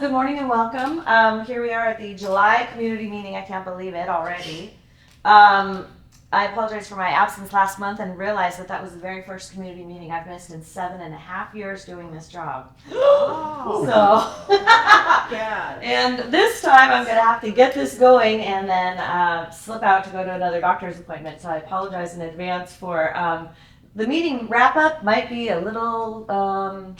Good morning and welcome. Here we are at the July community meeting. I can't believe it already. Um, I apologize for my absence last month and realized that that was the very first community meeting I've missed in 7.5 years doing this job. Oh, So, yeah. and this time I'm going to have to get this going and then slip out to go to another doctor's appointment. So I apologize in advance for the meeting wrap up might be a little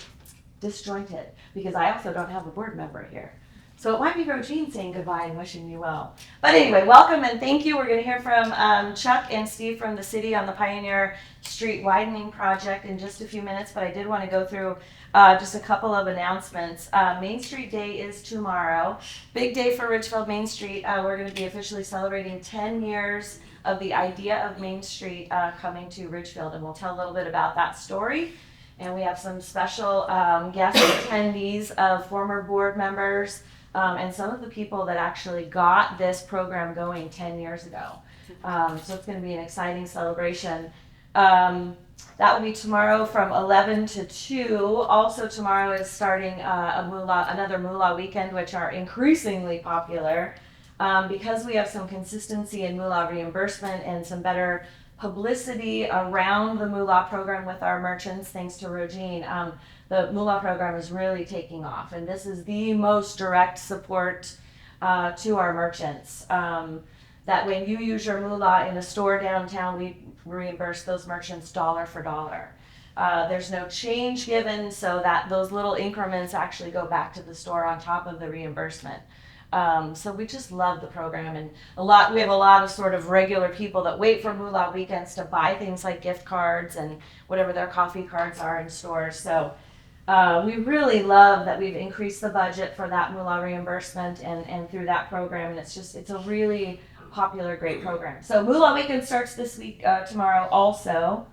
disjointed because I also don't have a board member here. So it might be Rogine saying goodbye and wishing me well. But anyway, welcome and thank you. We're going to hear from Chuck and Steve from the city on the Pioneer Street widening project in just a few minutes, but I did want to go through just a couple of announcements. Main Street Day is tomorrow. Big day for Ridgefield Main Street. We're going to be officially celebrating 10 years of the idea of Main Street coming to Ridgefield, and we'll tell a little bit about that story. And we have some special guest attendees of former board members and some of the people that actually got this program going 10 years ago. So it's going to be an exciting celebration. That will be tomorrow from 11 to 2. Also tomorrow is starting another Moolah weekend, which are increasingly popular because we have some consistency in Moolah reimbursement and some better publicity around the Moolah program with our merchants, thanks to Rogine. The Moolah program is really taking off, and this is the most direct support to our merchants. That when you use your Moolah in a store downtown, we reimburse those merchants dollar for dollar. There's no change given, so that those little increments actually go back to the store on top of the reimbursement. So we just love the program, and we have a lot of sort of regular people that wait for Moolah weekends to buy things like gift cards and whatever their coffee cards are in stores. So we really love that we've increased the budget for that Moolah reimbursement and through that program, and it's a really popular, great program. So Moolah weekend starts this week, tomorrow also.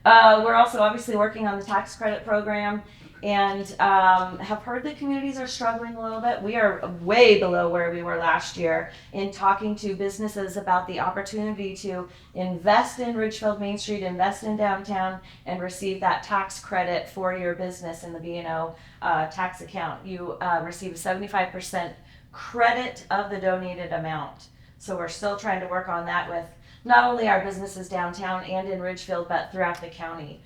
We're also obviously working on the tax credit program and have heard that communities are struggling a little bit. We are way below where we were last year in talking to businesses about the opportunity to invest in Ridgefield Main Street, invest in downtown, and receive that tax credit for your business in the B&O tax account. You receive a 75% credit of the donated amount. So we're still trying to work on that with not only our businesses downtown and in Ridgefield, but throughout the county.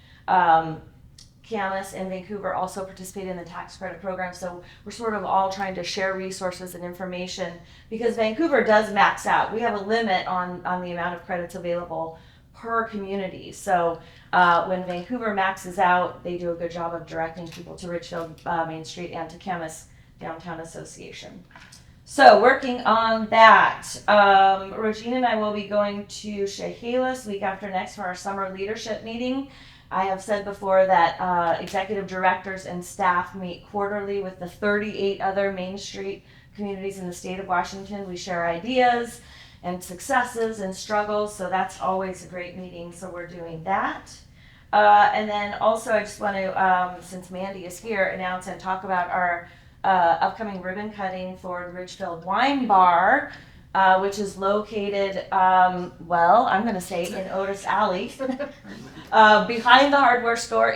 Camas and Vancouver also participate in the tax credit program, so we're sort of all trying to share resources and information because Vancouver does max out. We have a limit on the amount of credits available per community. So when Vancouver maxes out, they do a good job of directing people to Ridgefield Main Street and to Camas Downtown Association. So working on that, Regina and I will be going to Chehalis week after next for our summer leadership meeting. I have said before that executive directors and staff meet quarterly with the 38 other Main Street communities in the state of Washington. We share ideas and successes and struggles, so that's always a great meeting, so we're doing that. And then also I just want to, since Mandy is here, announce and talk about our upcoming ribbon cutting for Ridgefield Wine Bar, which is located, I'm going to say in Otis Alley, behind the hardware store,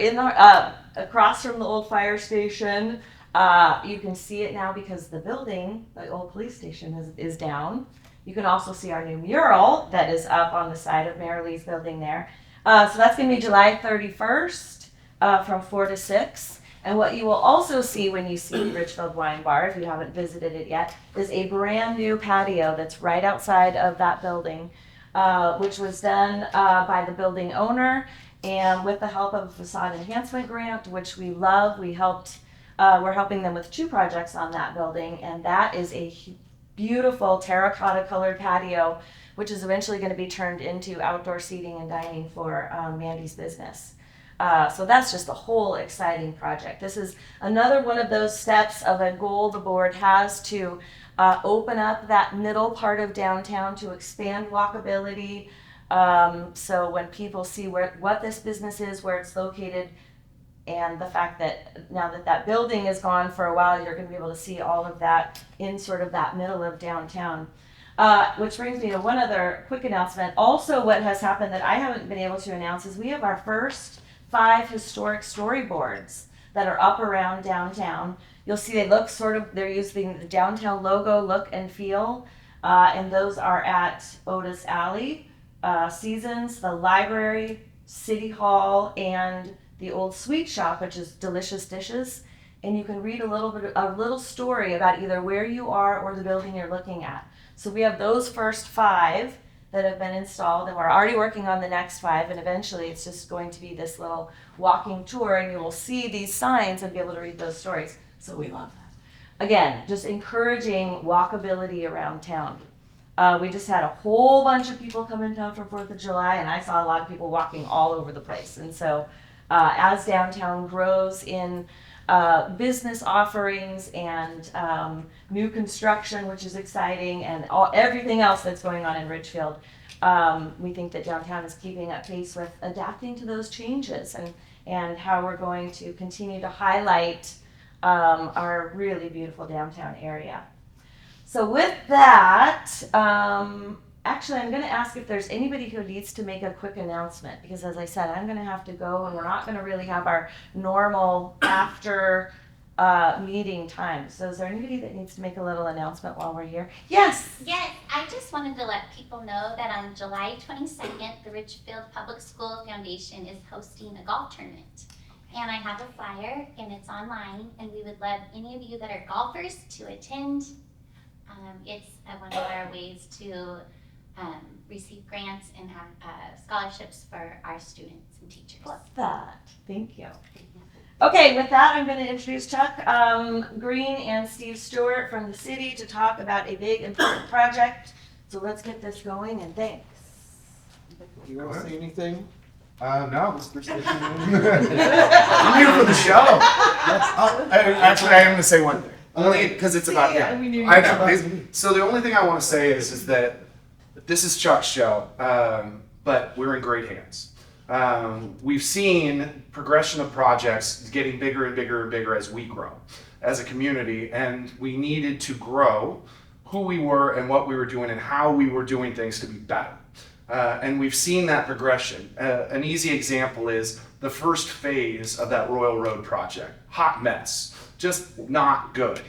across from the old fire station. You can see it now because the building, the old police station, is down. You can also see our new mural that is up on the side of Mary Lee's building there. So that's going to be July 31st from 4 to 6. And what you will also see when you see Ridgefield Wine Bar, if you haven't visited it yet, is a brand new patio that's right outside of that building, which was done by the building owner and with the help of a facade enhancement grant, which we love. We're helping them with 2 projects on that building, and that is a beautiful terracotta colored patio, which is eventually going to be turned into outdoor seating and dining for Mandy's business. So that's just a whole exciting project. This is another one of those steps of a goal the board has to open up that middle part of downtown to expand walkability. So when people see what this business is, where it's located, and the fact that now that building is gone for a while, you're going to be able to see all of that in sort of that middle of downtown. Which brings me to one other quick announcement. Also, what has happened that I haven't been able to announce is we have our first 5 historic storyboards that are up around downtown. You'll see they look they're using the downtown logo look and feel. And those are at Otis Alley, Seasons, the library, City Hall, and the old sweet shop, which is Delicious Dishes. And you can read a little story about either where you are or the building you're looking at. So we have those first 5 that have been installed, and we're already working on the next 5, and eventually it's just going to be this little walking tour, and you will see these signs and be able to read those stories. So we love that. Again, just encouraging walkability around town. We just had a whole bunch of people come in town for 4th of July, and I saw a lot of people walking all over the place. And so as downtown grows in business offerings and new construction, which is exciting, and everything else that's going on in Ridgefield, we think that downtown is keeping up pace with adapting to those changes and how we're going to continue to highlight our really beautiful downtown area. So with that, actually I'm going to ask if there's anybody who needs to make a quick announcement, because as I said, I'm going to have to go, and we're not going to really have our normal after meeting time. So is there anybody that needs to make a little announcement while we're here? Yes. Yes, I just wanted to let people know that on July 22nd, the Ridgefield Public School Foundation is hosting a golf tournament. And I have a flyer, and it's online, and we would love any of you that are golfers to attend. It's one of our ways to receive grants and have scholarships for our students and teachers. Love that. Thank you. Okay, with that, I'm going to introduce Chuck Green and Steve Stewart from the city to talk about a big important project. So let's get this going, and thanks. You want to say anything? No, let's I'm here for the show. Actually, I am going to say one thing. Only because it's about him. I know. So the only thing I want to say is that this is Chuck's show, but we're in great hands. We've seen progression of projects getting bigger and bigger and bigger as we grow as a community, and we needed to grow who we were and what we were doing and how we were doing things to be better. And we've seen that progression. An easy example is the first phase of that Royal Road project. Hot mess. Just not good.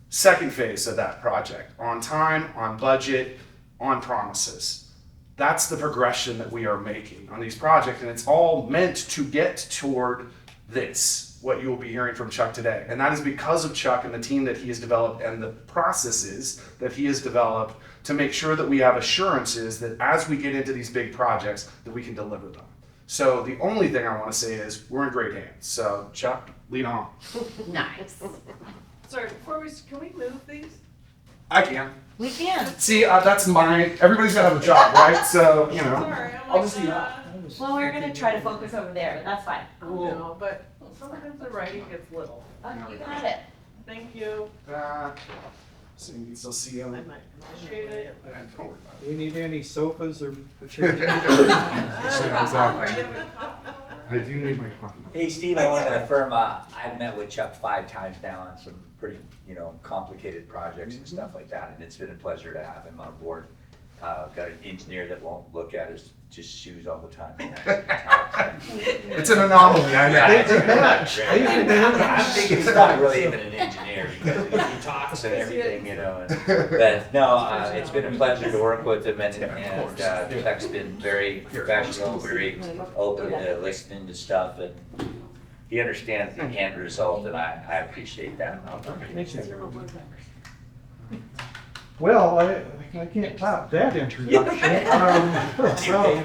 Second phase of that project. On time, on budget, on promises. That's the progression that we are making on these projects, and it's all meant to get toward this, what you will be hearing from Chuck today. And that is because of Chuck and the team that he has developed and the processes that he has developed to make sure that we have assurances that as we get into these big projects, that we can deliver them. So the only thing I want to say is we're in great hands. So Chuck, lead on. Nice. Sorry, can we move these? I can. We can. See, that's mine. Everybody's got to have a job, right? So, you know. Sorry, I'll just leave that. Well, we're going to try to focus over there, but that's fine. I know, but sometimes the writing gets little. You got it. Thank you. So you can still see them. I might appreciate it. Do you need any sofas or chairs? Exactly. I do need my coffee. Hey Steve, I want to affirm, I've met with Chuck 5 times now on some pretty, complicated projects and stuff like that, and it's been a pleasure to have him on board. Got an engineer that won't look at his just shoes all the time. It's an anomaly, I know. I'm thinking he's not really even an engineer because he talks and everything, But no, it's been a pleasure to work with him, and Chuck's been very professional, very open to listening to stuff, and he understands the end result, and I appreciate that. Well, I can't top that introduction. You paid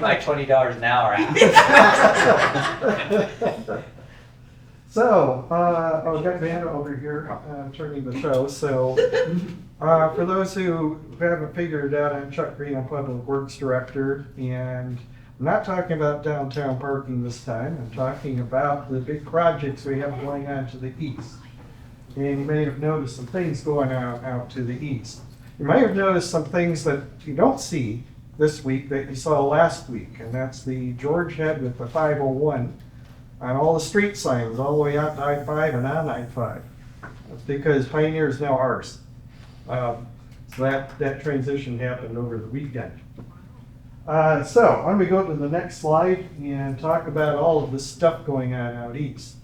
my $20 an hour. So, I've got Vanna over here turning the show. So, for those who haven't figured it out, I'm Chuck Green, I'm Public Works Director, and I'm not talking about downtown parking this time. I'm talking about the big projects we have going on to the east. And you may have noticed some things going on out to the east. You might have noticed some things that you don't see this week that you saw last week, and that's the George Head with the 501 on all the street signs all the way out to I-5 and on I-5. That's because Pioneer is now ours. So that transition happened over the weekend. So why don't we go to the next slide and talk about all of this stuff going on out east.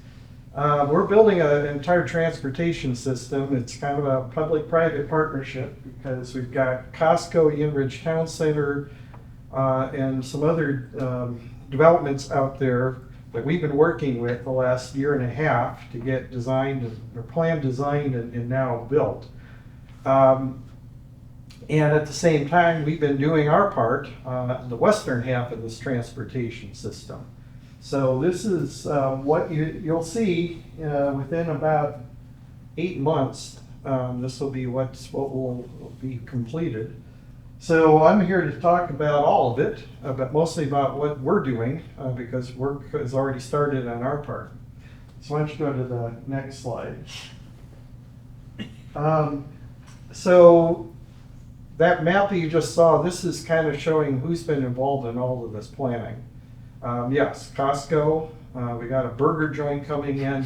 We're building an entire transportation system. It's kind of a public-private partnership because we've got Costco, Enridge Town Center, and some other developments out there that we've been working with the last year and a half to get designed, or plan designed and now built. And at the same time, we've been doing our part on the western half of this transportation system. So this is what you'll see within about 8 months. This will be what will be completed. So I'm here to talk about all of it, but mostly about what we're doing because work has already started on our part. So why don't you go to the next slide. So that map that you just saw, this is kind of showing who's been involved in all of this planning. Yes, Costco, we got a burger joint coming in.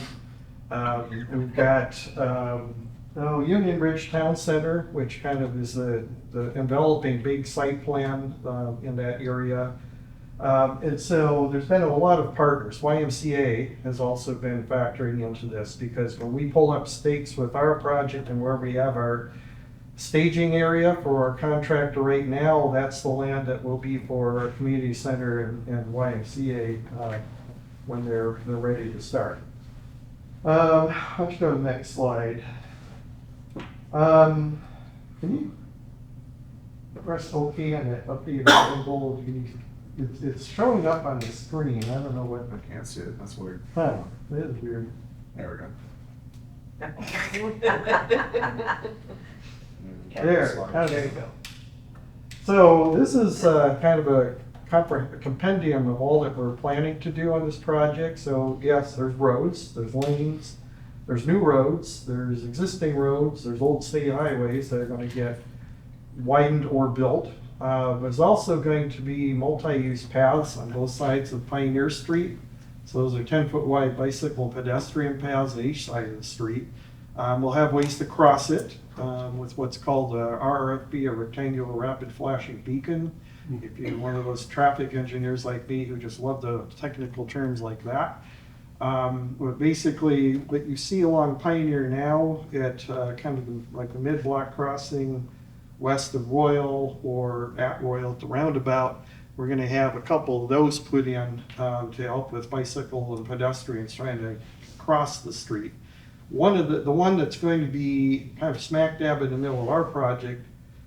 We've got Union Ridge Town Center, which kind of is the enveloping big site plan in that area. And so there's been a lot of partners. YMCA has also been factoring into this because when we pull up stakes with our project and where we have our staging area for our contractor right now, that's the land that will be for our community center and YMCA when they're ready to start. Let's go to the next slide. Can you press OK on it up here? It's showing up on the screen. I don't know what. I can't see it. That's weird. Huh, it is weird. There we go. There you go. So this is kind of a compendium of all that we're planning to do on this project. So yes, there's roads, there's lanes, there's new roads, there's existing roads, there's old state highways that are going to get widened or built. There's also going to be multi-use paths on both sides of Pioneer Street. So those are 10-foot wide bicycle and pedestrian paths on each side of the street. We'll have ways to cross it with what's called a RFB, a rectangular rapid flashing beacon. If you're one of those traffic engineers like me who just love the technical terms like that. But basically, what you see along Pioneer now at kind of like the mid-block crossing west of Royal or at Royal at the roundabout, we're going to have a couple of those put in to help with bicycle and pedestrians trying to cross the street. One of the one that's going to be kind of smack dab in the middle of our project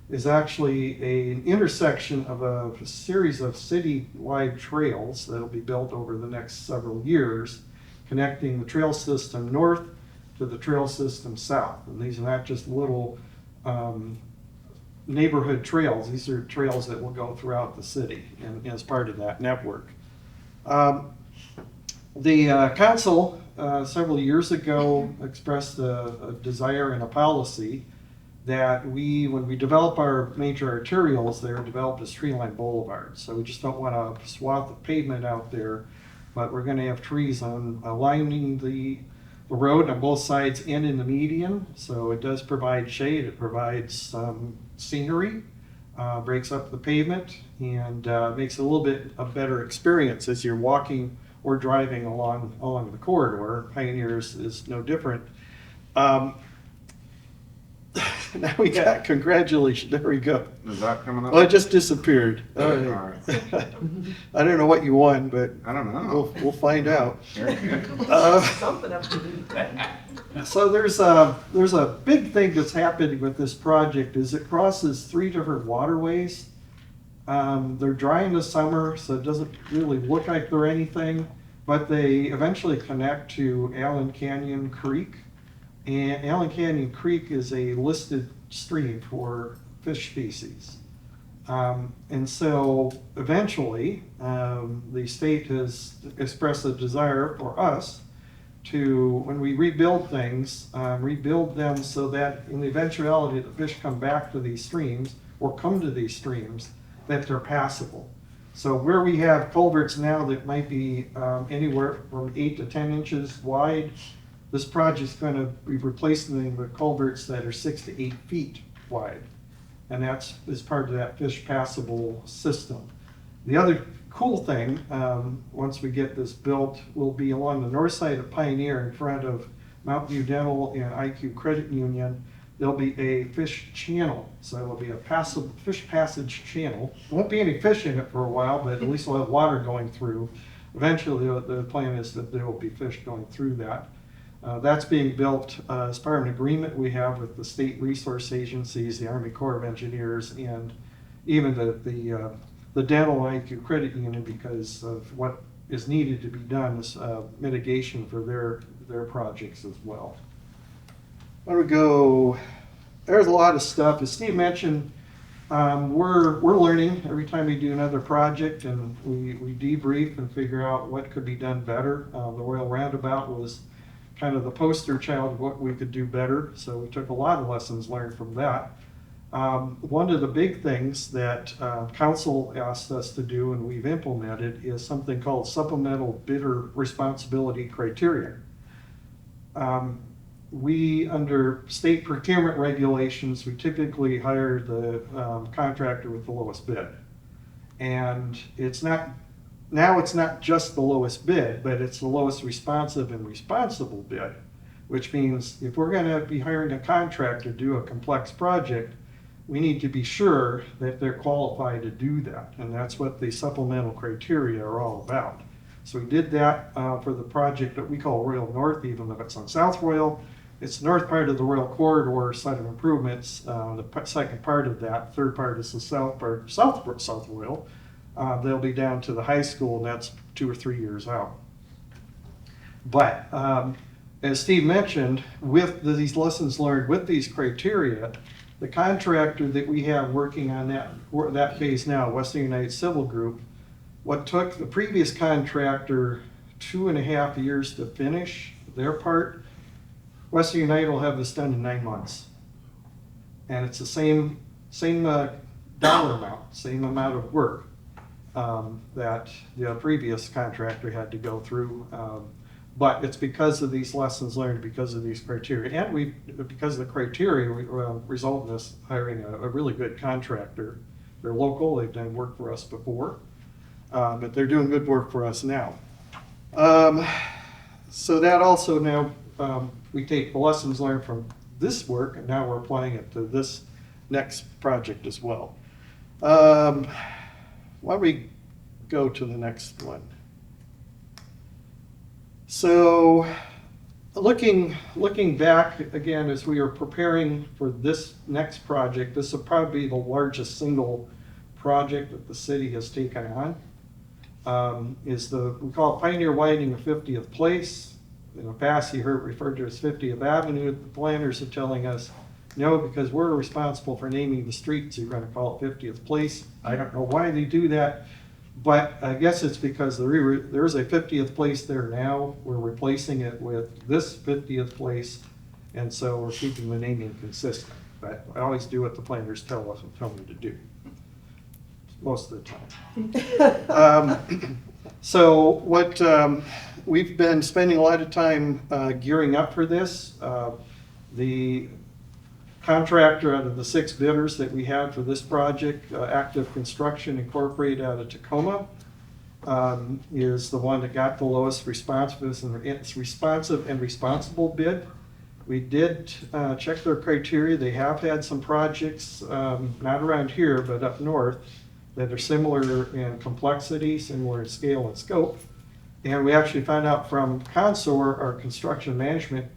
is actually an intersection of a series of city-wide trails that'll be built over the next several years, connecting the trail system north to the trail system south. And these are not just little neighborhood trails. These are trails that will go throughout the city and as part of that network. The council several years ago expressed a desire and a policy that when we develop our major arterials, they're developed as tree-lined boulevards. So we just don't want a swath of pavement out there, but we're going to have trees lining the road on both sides and in the median. So it does provide shade, it provides some scenery, breaks up the pavement, and makes it a little bit a better experience as you're walking or driving along the corridor. Pioneers is no different. Now we got, congratulations, there we go. Is that coming up? Well, it just disappeared. All right. I don't know what you won, but I don't know. we'll find out. Very good. Something up to do. So there's a big thing that's happening with this project is it crosses 3 different waterways. They're dry in the summer, so it doesn't really look like they're anything, but they eventually connect to Allen Canyon Creek. And Allen Canyon Creek is a listed stream for fish species. And so eventually, the state has expressed a desire for us to, when we rebuild things, rebuild them so that in the eventuality the fish come back to these streams or come to these streams, that they're passable. So where we have culverts now that might be anywhere from 8 to 10 inches wide, this project's going to be replacing them with culverts that are 6 to 8 feet wide. And that's part of that fish passable system. The other cool thing, once we get this built, will be along the north side of Pioneer in front of Mountain View Dental and IQ Credit Union. There'll be a fish channel, so it'll be a fish passage channel. Won't be any fish in it for a while, but at least we'll have water going through. Eventually, the plan is that there will be fish going through that. That's being built as part of an agreement we have with the state resource agencies, the Army Corps of Engineers, and even the dental IQ Credit Union, because of what is needed to be done as mitigation for their projects as well. Why don't we go? There's a lot of stuff. As Steve mentioned, we're learning every time we do another project, and we debrief and figure out what could be done better. The Royal Roundabout was kind of the poster child of what we could do better, so we took a lot of lessons learned from that. One of the big things that council asked us to do and we've implemented is something called supplemental bidder responsibility criteria. We, under state procurement regulations, we typically hire the contractor with the lowest bid. And it's not just the lowest bid, but it's the lowest responsive and responsible bid, which means if we're going to be hiring a contractor to do a complex project, we need to be sure that they're qualified to do that. And that's what the supplemental criteria are all about. So we did that for the project that we call Royal North, even though it's on South Royal. It's the north part of the Royal Corridor set of improvements. The second part of that, third part is the south part, South Royal. They'll be down to the high school, and that's 2 or 3 years out. But as Steve mentioned, with these lessons learned, with these criteria, the contractor that we have working on that phase now, Western United Civil Group, what took the previous contractor 2.5 years to finish their part, Western United will have this done in 9 months. And it's the same dollar amount, same amount of work that the previous contractor had to go through. But it's because of these lessons learned, because of these criteria, and because of the criteria, we result in us hiring a really good contractor. They're local, they've done work for us before, but they're doing good work for us now. So that also now, we take the lessons learned from this work, and now we're applying it to this next project as well. Why don't we go to the next one? So looking back again, as we are preparing for this next project, this will probably be the largest single project that the city has taken on. We call it Pioneer Widening of 50th Place. In the past, you heard referred to as 50th Avenue. The planners are telling us, no, because we're responsible for naming the streets, you're going to call it 50th Place. I don't know why they do that, but I guess it's because there's a 50th Place there now. We're replacing it with this 50th Place, and so we're keeping the naming consistent. But I always do what the planners tell me to do, most of the time. So what we've been spending a lot of time gearing up for this. The contractor out of the 6 bidders that we had for this project, Active Construction Incorporated out of Tacoma, is the one that got the lowest responsive and responsible bid. We did check their criteria. They have had some projects, not around here, but up north, that are similar in complexity, similar in scale and scope. And we actually found out from Consor, our construction management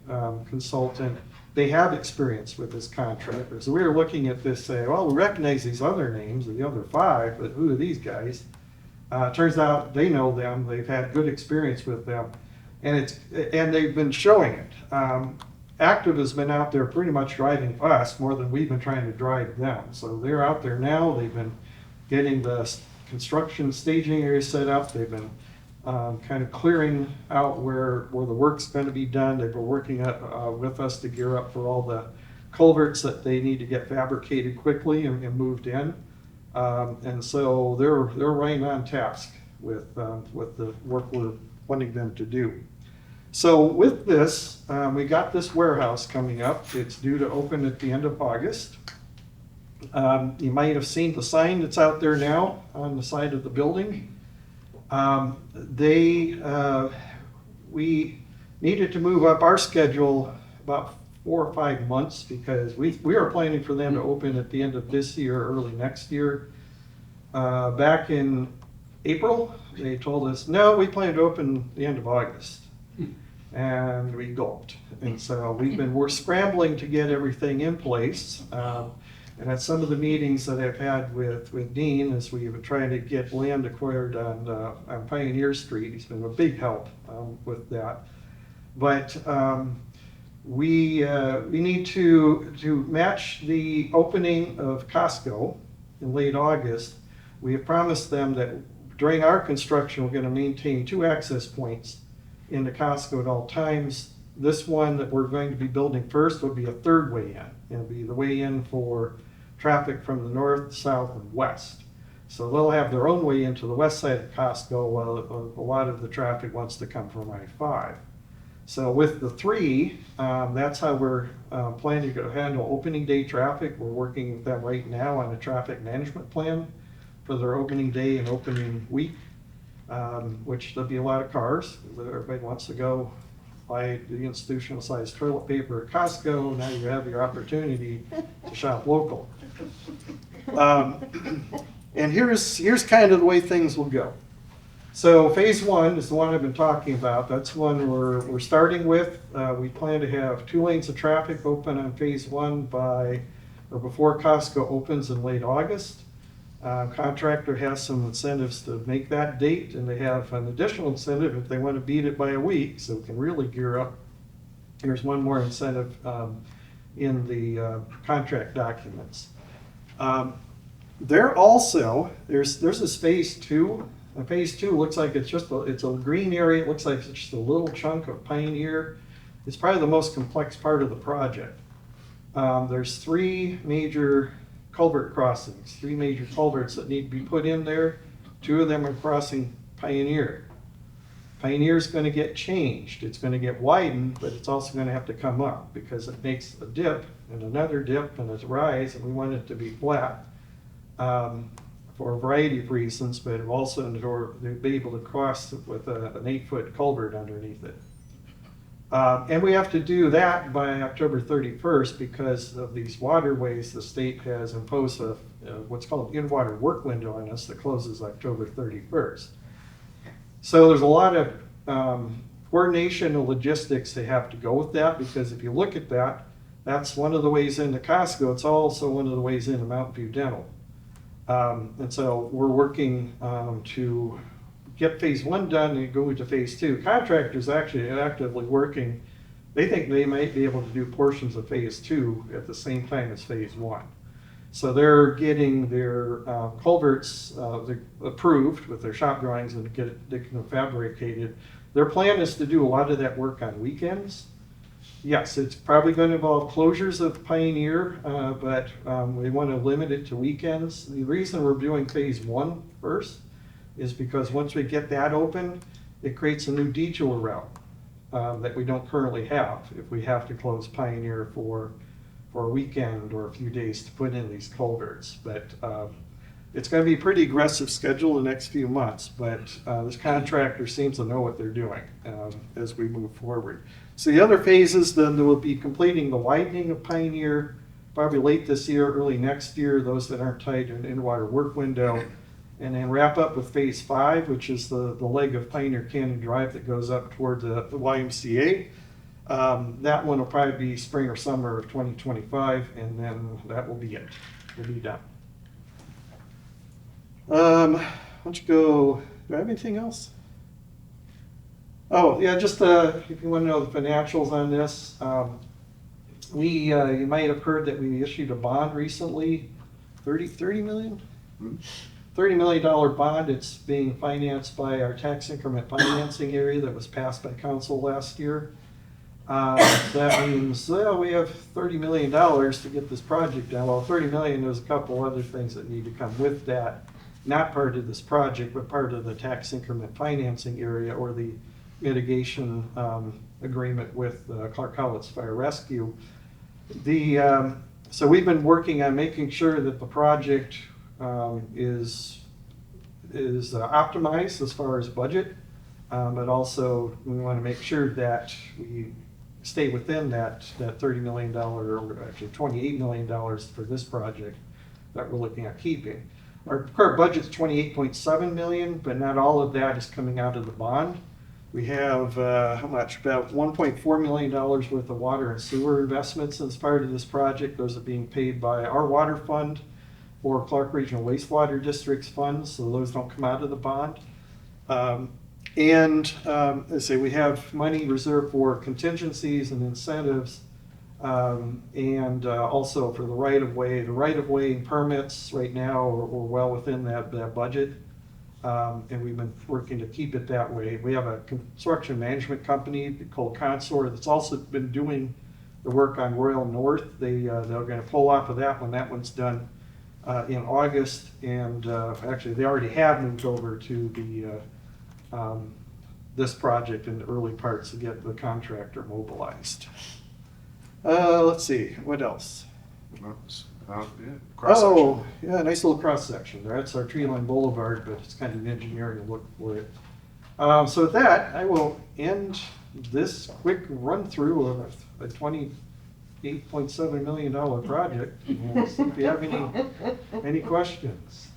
consultant, they have experience with this contractor. So we were looking at this, saying, well, we recognize these other names, the other 5, but who are these guys? Turns out they know them. They've had good experience with them, and they've been showing it. Active has been out there pretty much driving us more than we've been trying to drive them. So they're out there now. They've been getting the construction staging area set up. They've been kind of clearing out where the work's going to be done. They've been working with us to gear up for all the culverts that they need to get fabricated quickly and moved in. And so they're right on task with the work we're wanting them to do. So with this, we got this warehouse coming up. It's due to open at the end of August. You might have seen the sign that's out there now on the side of the building. We needed to move up our schedule about 4 or 5 months because we are planning for them to open at the end of this year, early next year. Back in April, they told us, no, we plan to open the end of August. And we gulped. And so we're scrambling to get everything in place. And at some of the meetings that I've had with Dean, as we were trying to get land acquired on Pioneer Street, he's been a big help with that. But we need to match the opening of Costco in late August. We have promised them that during our construction, we're going to maintain 2 access points in the Costco at all times. This one that we're going to be building first will be a 3rd way in. It'll be the way in for traffic from the north, south, and west. So they'll have their own way into the west side of Costco while a lot of the traffic wants to come from I-5. So with the 3, that's how we're planning to handle opening day traffic. We're working with them right now on a traffic management plan for their opening day and opening week, which there'll be a lot of cars. Everybody wants to go buy the institutional sized toilet paper at Costco. Now you have your opportunity to shop local. And here's kind of the way things will go. So phase 1 is the one I've been talking about. That's one we're starting with. We plan to have 2 lanes of traffic open on phase 1 before Costco opens in late August. Contractor has some incentives to make that date, and they have an additional incentive if they want to beat it by a week, so we can really gear up. Here's one more incentive in the contract documents. There's this phase 2. And phase 2 looks like it's a green area. It looks like it's just a little chunk of Pioneer. It's probably the most complex part of the project. There's 3 major culvert crossings, 3 major culverts that need to be put in there. 2 of them are crossing Pioneer. Pioneer's going to get changed. It's going to get widened, but it's also going to have to come up because it makes a dip and another dip and a rise, and we want it to be flat for a variety of reasons, but also to be able to cross with an 8-foot culvert underneath it. And we have to do that by October 31st because of these waterways. The state has imposed what's called an in-water work window on us that closes October 31st. So there's a lot of coordination and logistics that have to go with that, because if you look at that, that's one of the ways into Costco. It's also one of the ways into Mountain View Dental. And so we're working to get phase 1 done and go into phase 2. Contractors actually are actively working. They think they might be able to do portions of phase 2 at the same time as phase 1. So they're getting their culverts approved with their shop drawings and get them fabricated. Their plan is to do a lot of that work on weekends. Yes, it's probably going to involve closures of Pioneer, but we want to limit it to weekends. The reason we're doing phase 1 first is because once we get that open, it creates a new detour route that we don't currently have if we have to close Pioneer for a weekend or a few days to put in these culverts. But it's going to be a pretty aggressive schedule the next few months, but this contractor seems to know what they're doing as we move forward. So the other phases, then, there will be completing the widening of Pioneer probably late this year, early next year, those that aren't tied to an in-water work window, and then wrap up with phase 5, which is the leg of Pioneer Canyon Drive that goes up toward the YMCA. That one will probably be spring or summer of 2025, and then that will be it. We'll be done. Why don't you go, do I have anything else? Oh, yeah, just if you want to know the financials on this, you might have heard that we issued a bond recently, $30 million? $30 million bond. It's being financed by our tax increment financing area that was passed by council last year. That means, well, we have $30 million to get this project done. Well, $30 million, there's a couple other things that need to come with that. Not part of this project, but part of the tax increment financing area or the mitigation agreement with Clark Howlett's Fire Rescue. So we've been working on making sure that the project is is optimized as far as budget, but also we want to make sure that we stay within that $30 million, or actually $28 million for this project that we're looking at keeping. Our current budget's $28.7 million, but not all of that is coming out of the bond. We have, how much? About $1.4 million worth of water and sewer investments as part of this project. Those are being paid by our water fund or Clark Regional Wastewater District's funds, so those don't come out of the bond. Let's say we have money reserved for contingencies and incentives, and also for the right-of-way. The right-of-way permits right now are well within that budget. And we've been working to keep it that way. We have a construction management company called Consort that's also been doing the work on Royal North. They're going to pull off of that when that one's done in August. And actually, they already have moved over to the this project in the early parts to get the contractor mobilized. Let's see, what else? Oh, yeah, nice little cross section there. That's our tree line boulevard, but it's kind of an engineering look for it. So with that, I will end this quick run through of a $28.7 million project. And we'll see if you have any questions.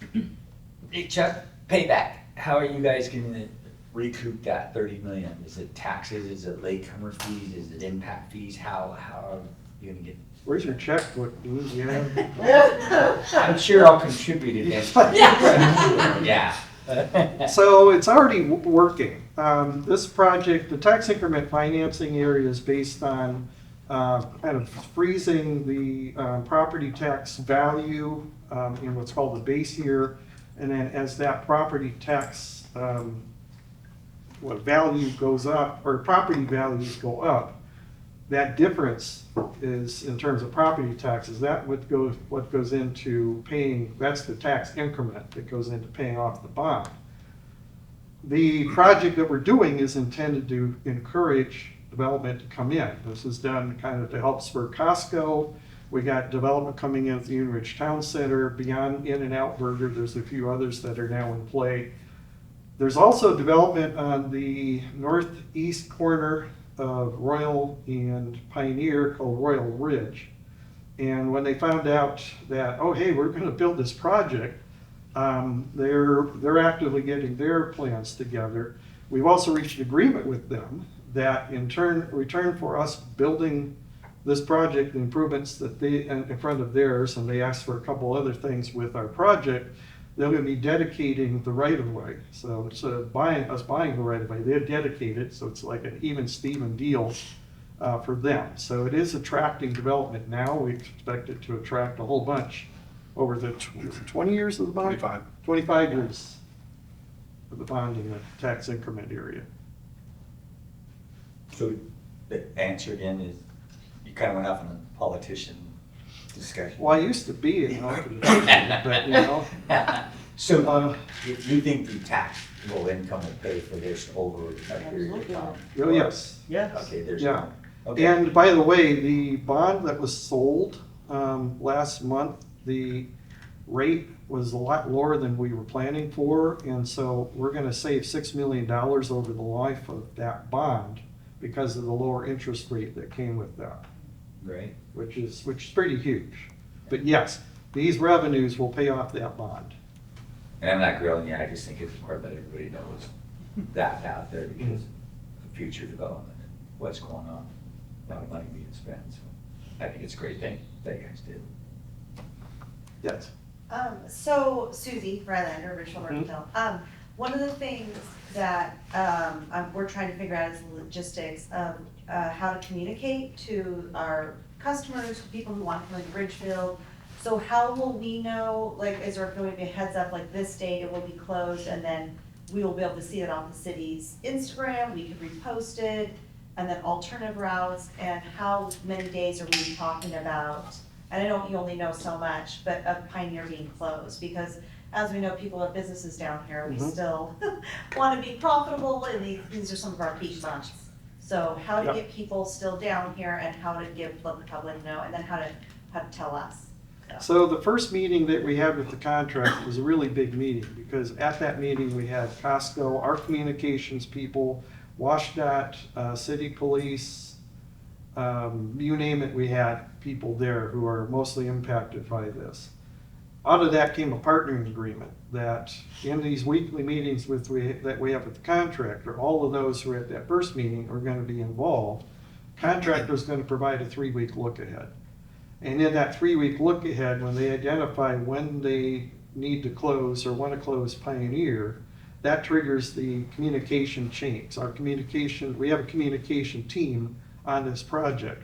Hey Chuck, payback. How are you guys going to recoup that 30 million? Is it taxes? Is it latecomer fees? Is it impact fees? How are you going to get? Where's your checkbook? Do you have? I'm sure I'll contribute against it. Yeah. So it's already working. This project, the tax increment financing area, is based on kind of freezing the property tax value in what's called the base year, and then as that property tax value goes up, or property values go up, that difference is, in terms of property taxes, that what goes into paying, that's the tax increment that goes into paying off the bond. The project that we're doing is intended to encourage development to come in. This is done kind of to help spur Costco. We got development coming in at the Unridge Town Center, beyond In-N-Out Burger. There's a few others that are now in play. There's also development on the northeast corner of Royal and Pioneer called Royal Ridge. And when they found out that, oh hey, we're going to build this project, they're actively getting their plans together. We've also reached an agreement with them that in return for us building this project, the improvements that they in front of theirs, and they asked for a couple other things with our project, they're going to be dedicating the right-of-way. So instead of buying the right-of-way, they're dedicated, so it's like an even Steven deal for them. So it is attracting development now. We expect it to attract a whole bunch over the 20 years of the bond? 25 years of the bond in the tax increment area. So the answer again is, you kind of went off on a politician discussion. Well, I used to be an entrepreneur, but you know. So you think the taxable income will pay for this over a period of time? Oh, yes. Yes. Okay, there's Yeah. one. Okay. And by the way, the bond that was sold last month, the rate was a lot lower than we were planning for, and so we're going to save $6 million over the life of that bond because of the lower interest rate that came with that. Right. Which is pretty huge. But yes, these revenues will pay off that bond. And I'm not grilling you, I just think it's important that everybody knows that out there because of future development and what's going on. A lot of money being spent, so I think it's a great thing that you guys did. Yes. So Susie Rylander, Ridgefield, Ridgefield. One of the things that we're trying to figure out is the logistics of how to communicate to our customers, people who want to come into Ridgefield. So how will we know, like, is there going to be a heads up, like this date it will be closed, and then we will be able to see it on the city's Instagram, we can repost it, and then alternative routes, and how many days are we talking about? And I know you only know so much, but of Pioneer being closed, because as we know, people have businesses down here, we still want to be profitable, and these are some of our peak months. So how to get people still down here, and how to let the public know, and then how to tell us. So the first meeting that we had with the contract was a really big meeting, because at that meeting, we had Costco, our communications people, WashDOT, city police, you name it, we had people there who are mostly impacted by this. Out of that came a partnering agreement that in these weekly meetings that we have with the contractor, all of those who are at that first meeting are going to be involved. Contractor is going to provide a 3-week look ahead. And in that 3-week look ahead, when they identify when they need to close or want to close Pioneer, that triggers the communication chains. We have a communication team on this project.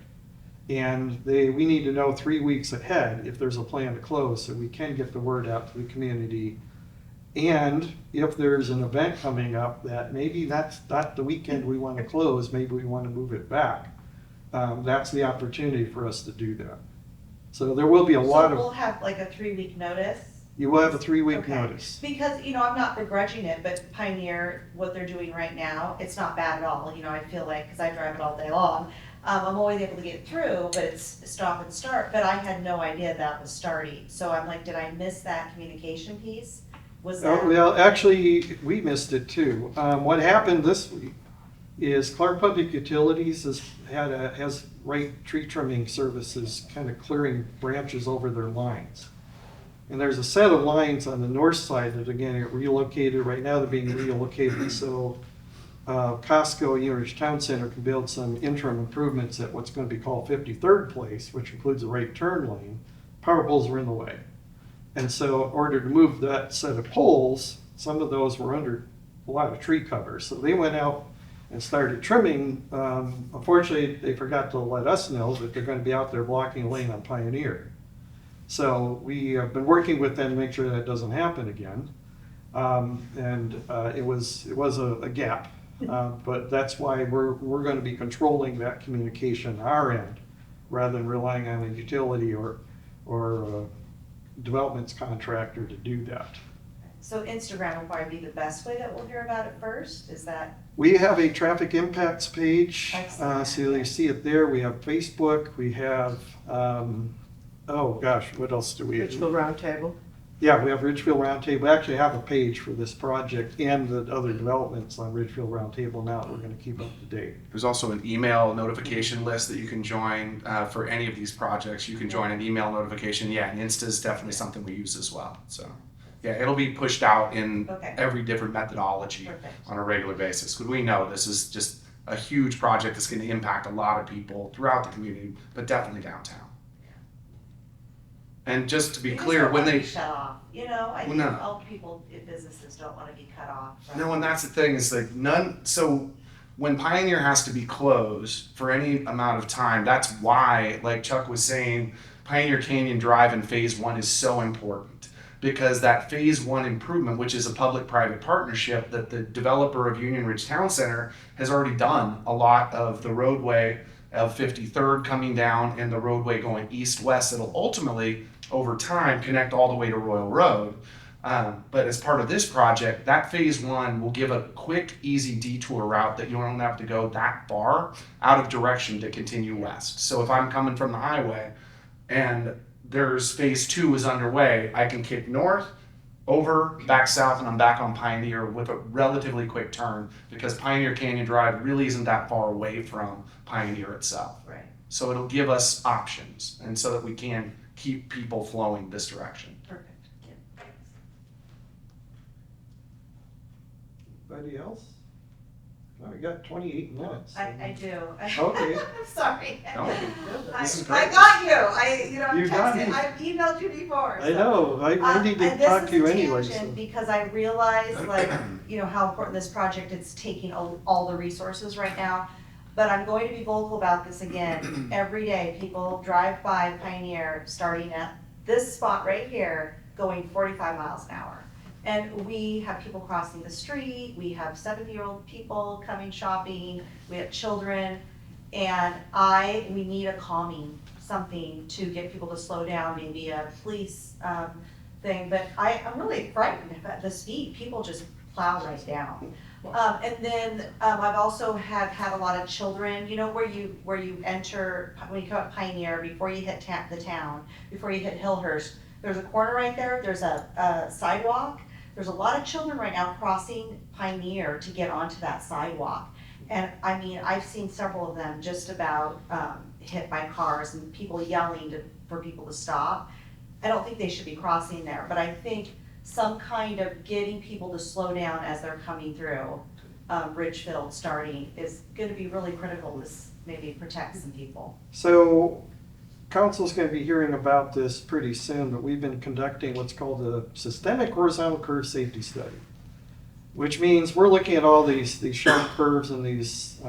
And we need to know 3 weeks ahead if there's a plan to close, so we can get the word out to the community. And if there's an event coming up that maybe that's not the weekend we want to close, maybe we want to move it back, that's the opportunity for us to do that. So there will be a lot So of, we'll have like a 3-week notice? you will have a 3-week Okay. notice. Because, I'm not begrudging it, but Pioneer, what they're doing right now, it's not bad at all. I feel like, because I drive it all day long, I'm always able to get through, but it's stop and start. But I had no idea that was starting. So I'm like, did I miss that communication piece? Was that? Well, actually, we missed it too. What happened this week is Clark Public Utilities has right tree trimming services kind of clearing branches over their lines. And there's a set of lines on the north side that again are relocated. Right now they're being relocated so Costco Unionbridge Town Center can build some interim improvements at what's going to be called 53rd Place, which includes a right turn lane. Power poles were in the way. And so in order to move that set of poles, some of those were under a lot of tree cover. So they went out and started trimming. Unfortunately, they forgot to let us know that they're going to be out there blocking a lane on Pioneer. So we have been working with them to make sure that doesn't happen again. It was a gap, but that's why we're going to be controlling that communication on our end, rather than relying on a utility or developments contractor to do that. So Instagram will probably be the best way that we'll hear about it first? Is that? We have a traffic impacts page, Excellent. so you see it there. We have Facebook. We have, oh gosh, what else do we have? Ridgefield Roundtable. Yeah, we have Ridgefield Roundtable. We actually have a page for this project and the other developments on Ridgefield Roundtable now that we're going to keep up to date. There's also an email notification list that you can join for any of these projects. You can join an email notification. Yeah, and Insta is definitely something we use as well. So yeah, it'll be pushed out in Okay. every different methodology Perfect. on a regular basis. Because we know this is just a huge project that's going to impact a lot of people throughout the community, but definitely downtown. And just to be You just clear, don't when wanna they be shut off. I think no. all people, businesses don't want to be cut off. Right? No, and that's the thing is like so when Pioneer has to be closed for any amount of time, that's why, like Chuck was saying, Pioneer Canyon Drive in phase 1 is so important, because that phase 1 improvement, which is a public-private partnership that the developer of Union Ridge Town Center has already done a lot of the roadway of 53rd coming down and the roadway going east-west that'll ultimately over time connect all the way to Royal Road. But as part of this project, that phase 1 will give a quick, easy detour route that you don't have to go that far out of direction to continue west. So if I'm coming from the highway and there's phase 2 is underway, I can kick north, over, back south, and I'm back on Pioneer with a relatively quick turn, because Pioneer Canyon Drive really isn't that far away from Pioneer itself. Right. So it'll give us options, and so that we can keep people flowing this direction. Perfect. Anybody else? Oh, we got 28 minutes. I do. Okay. I'm sorry. No, this is I great. got you. I'm You got texting. me. I've emailed you before. I know, I need to And talk to you this is a anyway. tangent So. because I realize how important this project is, taking all the resources right now. But I'm going to be vocal about this again. Every day, people drive by Pioneer, starting at this spot right here, going 45 miles an hour. And we have people crossing the street, we have 70-year-old people coming shopping, we have children, and we need a calming, something to get people to slow down, maybe a police thing. But I'm really frightened at the speed. People just plow right down. And then I've also had a lot of children, you know, where you enter, when you come up Pioneer, before you hit the town, before you hit Hillhurst, there's a corner right there, there's a sidewalk. There's a lot of children right now crossing Pioneer to get onto that sidewalk. And I mean, I've seen several of them just about hit by cars and people yelling for people to stop. I don't think they should be crossing there, but I think some kind of getting people to slow down as they're coming through Ridgefield starting is going to be really critical to maybe protect some people. So council's going to be hearing about this pretty soon, but we've been conducting what's called a systemic horizontal curve safety study, which means we're looking at all these sharp curves and these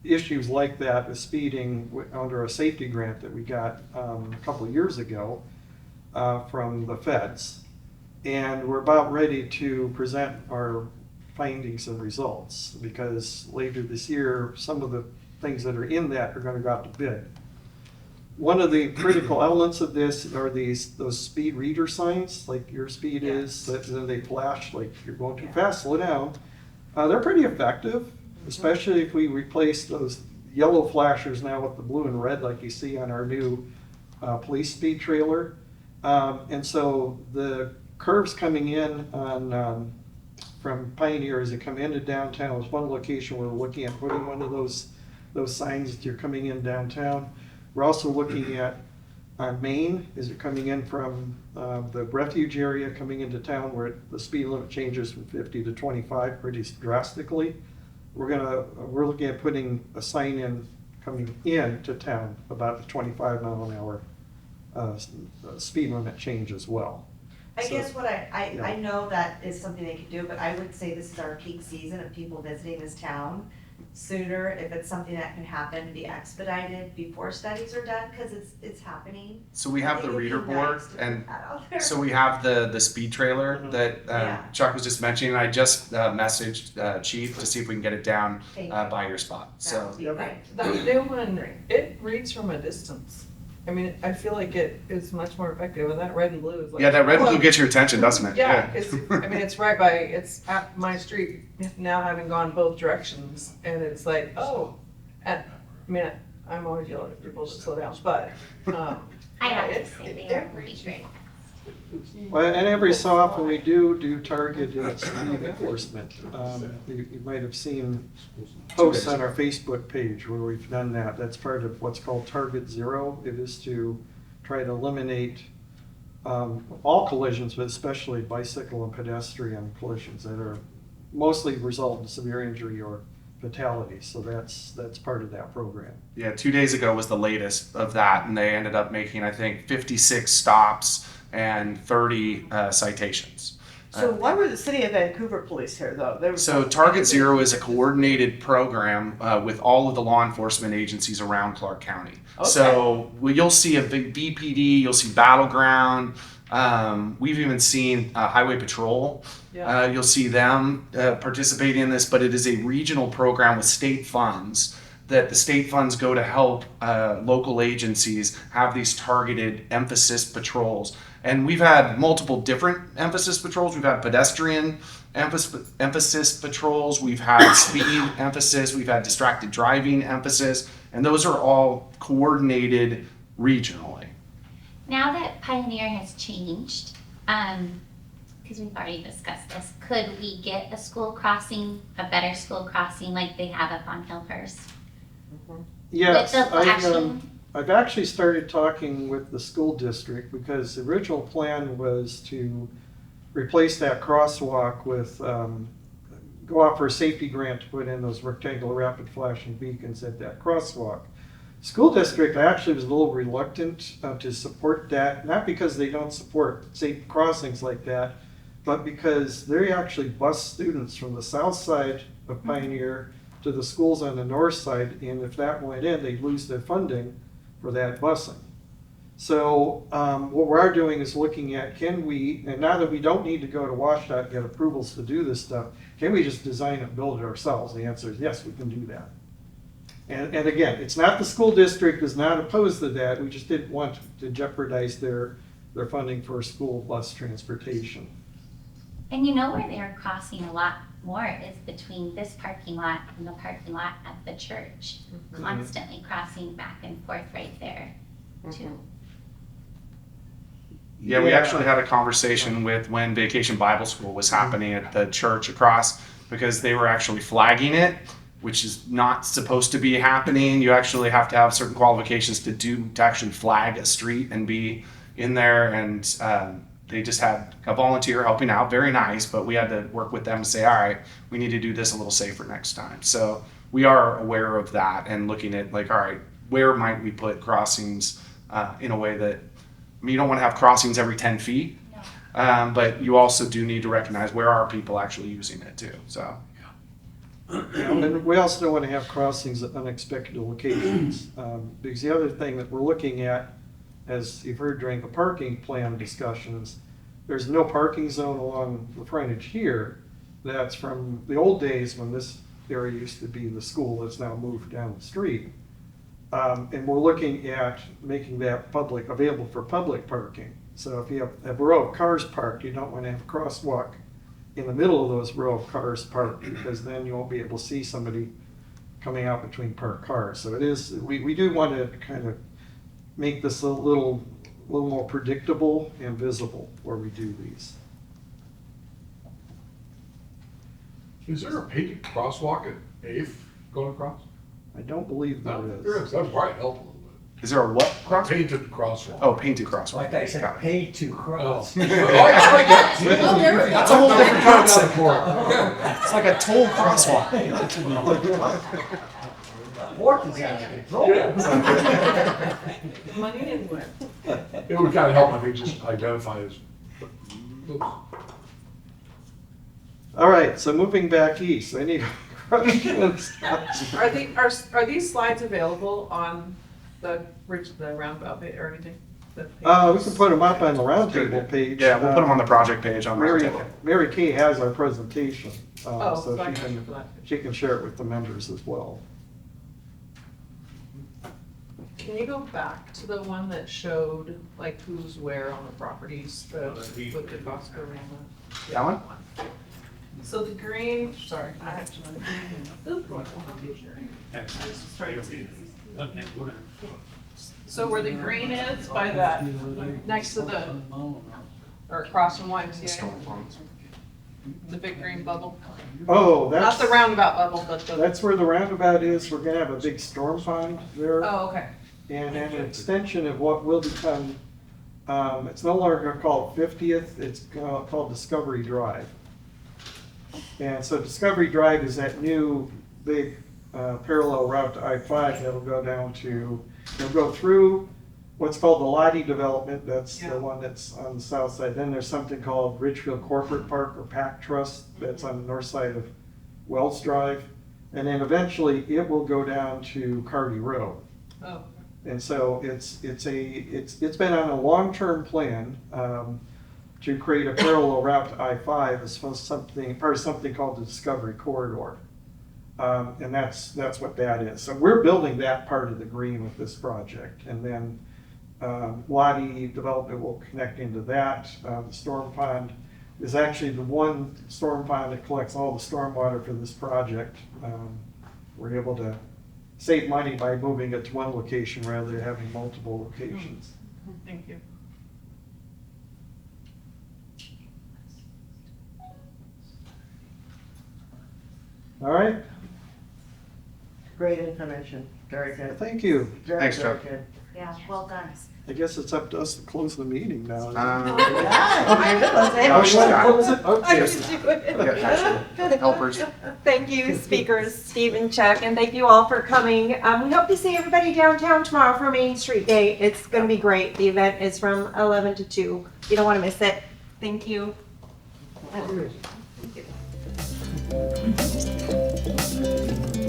issues like that with speeding under a safety grant that we got a couple of years ago from the feds. And we're about ready to present our findings and results because later this year, some of the things that are in that are going to go out to bid. One of the critical elements of this are those speed reader signs, like your speed is, that then they flash like you're going too fast, slow down. They're pretty effective, especially if we replace those yellow flashers now with the blue and red like you see on our new police speed trailer. And so the curves coming in on from Pioneer as they come into downtown is one location where we're looking at putting one of those signs that you're coming in downtown. We're also looking at Main, is it coming in from the refuge area coming into town where the speed limit changes from 50 to 25 pretty drastically. We're looking at putting a sign in coming into town about the 25 mile an hour speed limit change as well. I guess what I know that is something they could do, but I would say this is our peak season of people visiting this town. Sooner, if it's something that can happen, to be expedited before studies are done, because it's happening. So we have the reader board, and so we we have the speed trailer that Chuck was just mentioning. I just messaged Chief to see if we can get it down by your spot. So The new one, it reads from a distance. I mean, I feel like it is much more effective, and that red and blue is like. yeah, that red and blue gets your attention, doesn't it? Yeah, it's it's at my street now, having gone both directions, and it's like, oh, and I mean, I'm always yelling at people to slow down, but I have to say they are pretty great. Well, and every so often we do targeted speed enforcement. You might have seen posts on our Facebook page where we've done that. That's part of what's called Target Zero. It is to try to eliminate all collisions, but especially bicycle and pedestrian collisions that are mostly result in severe injury or fatality. So that's part of that program. Yeah, 2 days ago was the latest of that, and they ended up making, I think, 56 stops and 30 citations. So why were the city of Vancouver police here, though? So Target Zero is a coordinated program with all of the law enforcement agencies around Clark County. Okay. So you'll see a big BPD, you'll see Battleground. We've even seen Highway Patrol. Yeah. You'll see them participating in this, but it is a regional program with state funds that the state funds go to help local agencies have these targeted emphasis patrols. And we've had multiple different emphasis patrols. We've had pedestrian emphasis patrols. We've had speed emphasis. We've had distracted driving emphasis. And those are all coordinated regionally. Now that Pioneer has changed, because we've already discussed this, could we get a school crossing, a better school crossing like they have up on Hillhurst? Yes, With the flashing? I've actually started talking with the school district because the original plan was to replace that crosswalk with, go out for a safety grant to put in those rectangular rapid flashing beacons at that crosswalk. School district actually was a little reluctant to support that, not because they don't support safe crossings like that, but because they actually bus students from the south side of Pioneer to the schools on the north side, and if that went in, they'd lose their funding for that busing. So what we are doing is looking at, can we, and now that we don't need to go to WashDOT and get approvals to do this stuff, can we just design it and build it ourselves? The answer is yes, we can do that. And again, it's not the school district is not opposed to that, we just didn't want to jeopardize their funding for school bus transportation. And you know where they're crossing a lot more is between this parking lot and the parking lot at the church. Constantly crossing back and forth right there too. Yeah, we actually had a conversation with when Vacation Bible School was happening at the church across, because they were actually flagging it, which is not supposed to be happening. You actually have to have certain qualifications to actually flag a street and be in there. And they just had a volunteer helping out, very nice, but we had to work with them and say, all right, we need to do this a little safer next time. So we are aware of that and looking at like, all right, where might we put crossings in a way that, I mean, you don't want to have crossings every 10 feet, but you also do need to recognize where are people actually using it too. So, And we also don't want to have crossings at unexpected locations. Because the other thing that we're looking at, as you've heard during the parking plan discussions, there's no parking zone along the frontage here. That's from the old days when this area used to be the school that's now moved down the street. And we're looking at making that available for public parking. So if you have a row of cars parked, you don't want to have a crosswalk in the middle of those row of cars parked, because then you won't be able to see somebody coming out between parked cars. So it is, we do want to kind of make this a little more predictable and visible where we do these. Is there a painted crosswalk at 8th going across? I don't believe there No, is. there is. That would probably help a little is there a what bit. cross? Painted crosswalk. Oh, painted crosswalk. Like I said, Got it. pay to Oh. cross. Oh, yeah, I get it. That's a whole different concept. Okay. It's like a toll crosswalk. Work is out of control. Money anywhere. It would kind of help, I think, just identify as. Oops. All right, so moving back east, I need questions. Are these slides available on the roundabout page or anything? We can put them up on the roundtable page. Yeah, we'll put them on the project page on Mary, Roundtable. Mary Kay has our presentation, Oh, so I got you for that. she can share it with the members as well. Can you go back to the one that showed like who's where on the properties, with the Costco around That one? So the green, sorry, I have to. So where the green is by that, next to the, or across from YMCA, the big green bubble. Oh, Not the roundabout bubble, but the, that's where the roundabout is. We're gonna have a big storm pond there. oh, okay. And an extension of what will become, it's no longer called 50th, it's called Discovery Drive. And so Discovery Drive is that new big parallel route to I-5 that'll go down to, it'll go through what's called the Lottie development, that's Yeah. the one that's on the south side. Then there's something called Ridgefield Corporate Park or Pack Trust, that's on the north side of Wells Drive. And then eventually it will go down to Carty Road. Oh, And so it's been on a long-term plan to create a parallel route to I-5 as part of something called the Discovery Corridor. And that's what that is. So we're building that part of the green with this project. And then Lottie development will connect into that. The storm pond is actually the one storm pond that collects all the stormwater for this project. We're able to save money by moving it to one location rather than having multiple locations. thank you. All right, Great information, very good. thank you. Very, Thanks, very Chuck. good. Yeah, well done. I guess it's up to us to close the meeting now. Oh, she's got it. What was it? Okay. Yeah, helpers. Thank you, speakers, Steve and Chuck, and thank you all for coming. We hope to see everybody downtown tomorrow for Main Street Day. It's going to be great. The event is from 11 to 2. You don't want to miss it. Thank you. Thank you.